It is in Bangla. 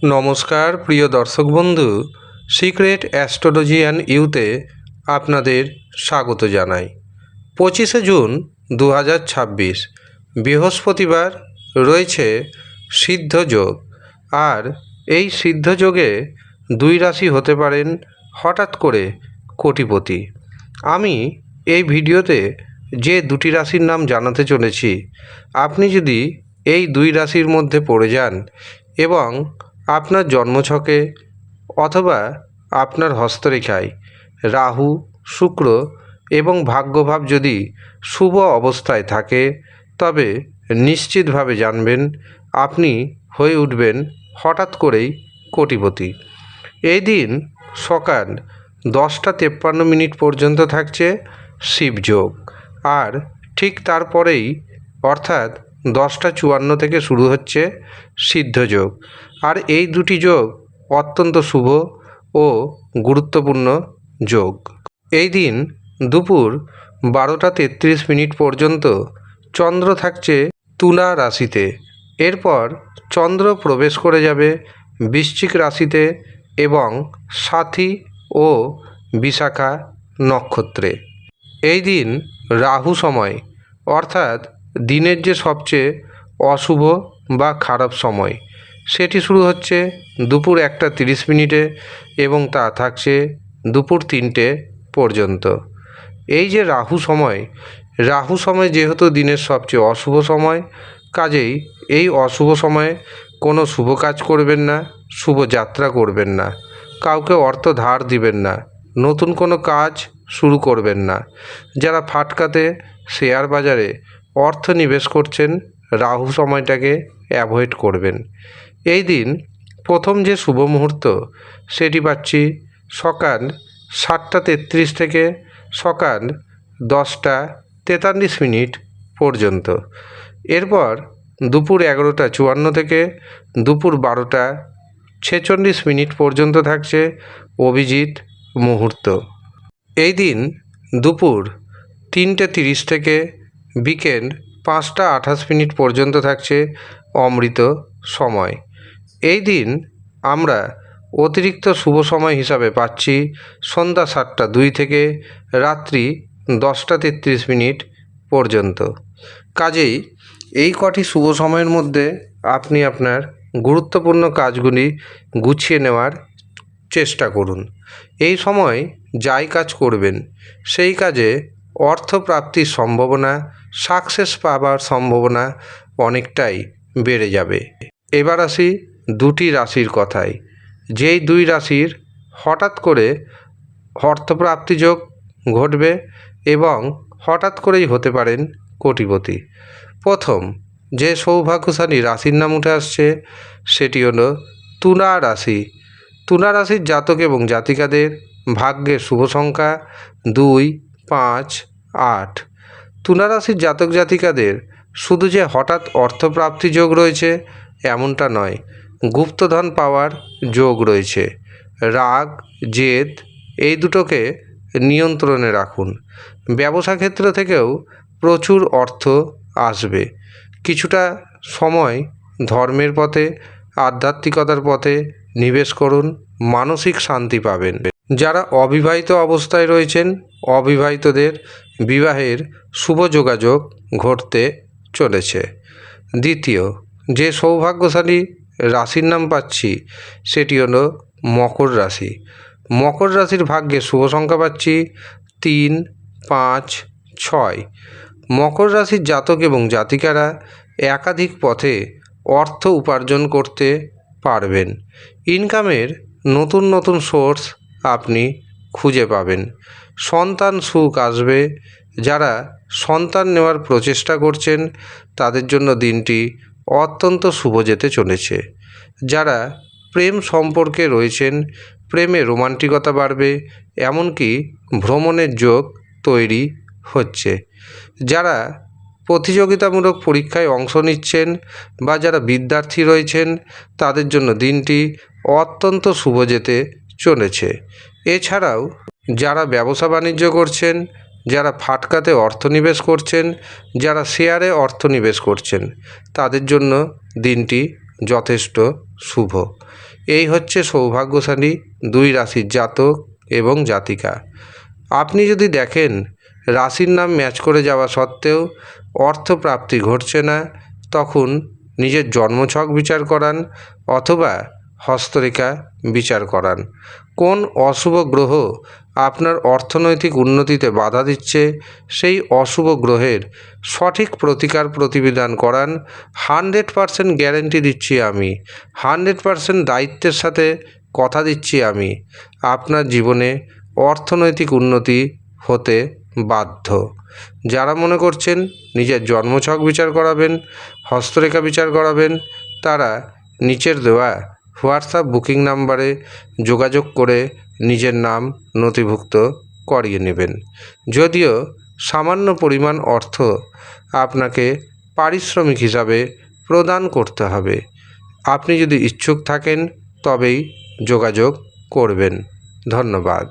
নমস্কার প্রিয় দর্শক বন্ধু, সিক্রেট অ্যাস্ট্রোলজি অ্যান্ড ইউতে আপনাদের স্বাগত জানাই। 25শে জুন 2026 বৃহস্পতিবার রয়েছে সিদ্ধ যোগ। আর এই সিদ্ধ যোগে দুই রাশি হতে পারেন হঠাৎ করে কোটিপতি। আমি এই ভিডিওতে যে দুটি রাশির নাম জানাতে চলেছি, আপনি যদি এই দুই রাশির মধ্যে পড়ে যান এবং আপনার জন্মছকে অথবা আপনার হস্তরেখায় রাহু, শুক্র এবং ভাগ্যভাব যদি শুভ অবস্থায় থাকে, তবে নিশ্চিতভাবে জানবেন আপনি হয়ে উঠবেন হঠাৎ করেই কোটিপতি। এই দিন সকাল 10টা 53 পর্যন্ত থাকছে শিবযোগ, আর ঠিক তারপরেই অর্থাৎ 10টা 54 থেকে শুরু হচ্ছে সিদ্ধযোগ। আর এই দুটি যোগ অত্যন্ত শুভ ও গুরুত্বপূর্ণ যোগ। এই দিন দুপুর 12টা 33 পর্যন্ত চন্দ্র থাকছে তুলা রাশিতে। এরপর চন্দ্র প্রবেশ করে যাবে বৃশ্চিক রাশিতে এবং সাথী ও বিশাখা নক্ষত্রে। এই দিন রাহু সময়, অর্থাৎ দিনের যে সবচেয়ে অশুভ বা খারাপ সময়, সেটি শুরু হচ্ছে দুপুর 1টা 30 এবং তা থাকছে দুপুর 3টে পর্যন্ত। এই যে রাহু সময় যেহেতু দিনের সবচেয়ে অশুভ সময়, কাজেই এই অশুভ সময়ে কোনো শুভ কাজ করবেন না, শুভ যাত্রা করবেন না, কাউকে অর্থ ধার দিবেন না, নতুন কোনো কাজ শুরু করবেন না। যারা ফাটকাতে শেয়ার বাজারে অর্থ নিবেশ করছেন, রাহু সময়টাকে অ্যাভয়েড করবেন। এই দিন প্রথম যে শুভ মুহূর্ত সেটি পাচ্ছি সকাল 7টা 33 থেকে সকাল 10টা 43 পর্যন্ত। এরপর দুপুর 11টা 54 থেকে দুপুর 12টা 46 পর্যন্ত থাকছে অভিজিৎ মুহূর্ত। এই দিন দুপুর 3টে 30 থেকে বিকেল 5টা 28 পর্যন্ত থাকছে অমৃত সময়। এই দিন আমরা অতিরিক্ত শুভ সময় হিসাবে পাচ্ছি সন্ধ্যা 7টা 2 থেকে রাত্রি 10টা 33 পর্যন্ত। কাজেই এই কটি শুভ সময়ের মধ্যে আপনি আপনার গুরুত্বপূর্ণ কাজগুলি গুছিয়ে নেওয়ার চেষ্টা করুন। এই সময় যাই কাজ করবেন সেই কাজে অর্থপ্রাপ্তির সম্ভাবনা, সাকসেস পাবার সম্ভাবনা অনেকটাই বেড়ে যাবে। এবার আসি দুটি রাশির কথায়। যেই দুই রাশির হঠাৎ করে অর্থপ্রাপ্তি যোগ ঘটবে এবং হঠাৎ করেই হতে পারেন কোটিপতি। প্রথম যে সৌভাগ্যশালী রাশির নাম উঠে আসছে সেটি হলো তুলা রাশি। তুলা রাশির জাতক এবং জাতিকাদের ভাগ্যের শুভ সংখ্যা 2, 5, 8। তুলা রাশির জাতক জাতিকাদের শুধু যে হঠাৎ অর্থপ্রাপ্তি যোগ রয়েছে এমনটা নয়, গুপ্তধন পাওয়ার যোগ রয়েছে। রাগ, জেদ এই দুটোকে নিয়ন্ত্রণে রাখুন। ব্যবসা ক্ষেত্র থেকেও প্রচুর অর্থ আসবে। কিছুটা সময় ধর্মের পথে, আধ্যাত্মিকতার পথে নিবেশ করুন, মানসিক শান্তি পাবেন। যারা অবিবাহিত অবস্থায় রয়েছেন, অবিবাহিতদের বিবাহের শুভ যোগাযোগ ঘটতে চলেছে। দ্বিতীয় যে সৌভাগ্যশালী রাশির নাম পাচ্ছি সেটি হলো মকর রাশি। মকর রাশির ভাগ্যে শুভ সংখ্যা পাচ্ছি 3, 5, 6। মকর রাশির জাতক এবং জাতিকারা একাধিক পথে অর্থ উপার্জন করতে পারবেন। ইনকামের নতুন নতুন সোর্স আপনি খুঁজে পাবেন। সন্তান সুখ আসবে। যারা সন্তান নেওয়ার প্রচেষ্টা করছেন তাদের জন্য দিনটি অত্যন্ত শুভ যেতে চলেছে। যারা প্রেম সম্পর্কে রয়েছেন, প্রেমে রোমান্টিকতা বাড়বে, এমনকি ভ্রমণের যোগ তৈরি হচ্ছে। যারা প্রতিযোগিতামূলক পরীক্ষায় অংশ নিচ্ছেন বা যারা বিদ্যার্থী রয়েছেন তাদের জন্য দিনটি অত্যন্ত শুভ যেতে চলেছে। এছাড়াও যারা ব্যবসা বাণিজ্য করছেন, যারা ফাটকাতে অর্থ নিবেশ করছেন, যারা শেয়ারে অর্থ নিবেশ করছেন তাদের জন্য দিনটি যথেষ্ট শুভ। এই হচ্ছে সৌভাগ্যশালী 2 রাশির জাতক এবং জাতিকা। আপনি যদি দেখেন রাশির নাম ম্যাচ করে যাওয়া সত্ত্বেও অর্থপ্রাপ্তি ঘটছে না, তখন নিজের জন্মছক বিচার করান অথবা হস্তরেখা বিচার করান। কোন অশুভ গ্রহ আপনার অর্থনৈতিক উন্নতিতে বাধা দিচ্ছে, সেই অশুভ গ্রহের সঠিক প্রতিকার প্রতিবিধান করান। 100% গ্যারেন্টি দিচ্ছি আমি, 100% দায়িত্বের সাথে কথা দিচ্ছি আমি, আপনার জীবনে অর্থনৈতিক উন্নতি হতে বাধ্য। যারা মনে করছেন নিজের জন্মছক বিচার করাবেন, হস্তরেখা বিচার করাবেন, তারা নিচের দেওয়া হোয়াটসঅ্যাপ বুকিং নাম্বারে যোগাযোগ করে নিজের নাম নথিভুক্ত করিয়ে নেবেন। যদিও সামান্য পরিমাণ অর্থ আপনাকে পারিশ্রমিক হিসাবে প্রদান করতে হবে। আপনি যদি ইচ্ছুক থাকেন তবেই যোগাযোগ করবেন। ধন্যবাদ।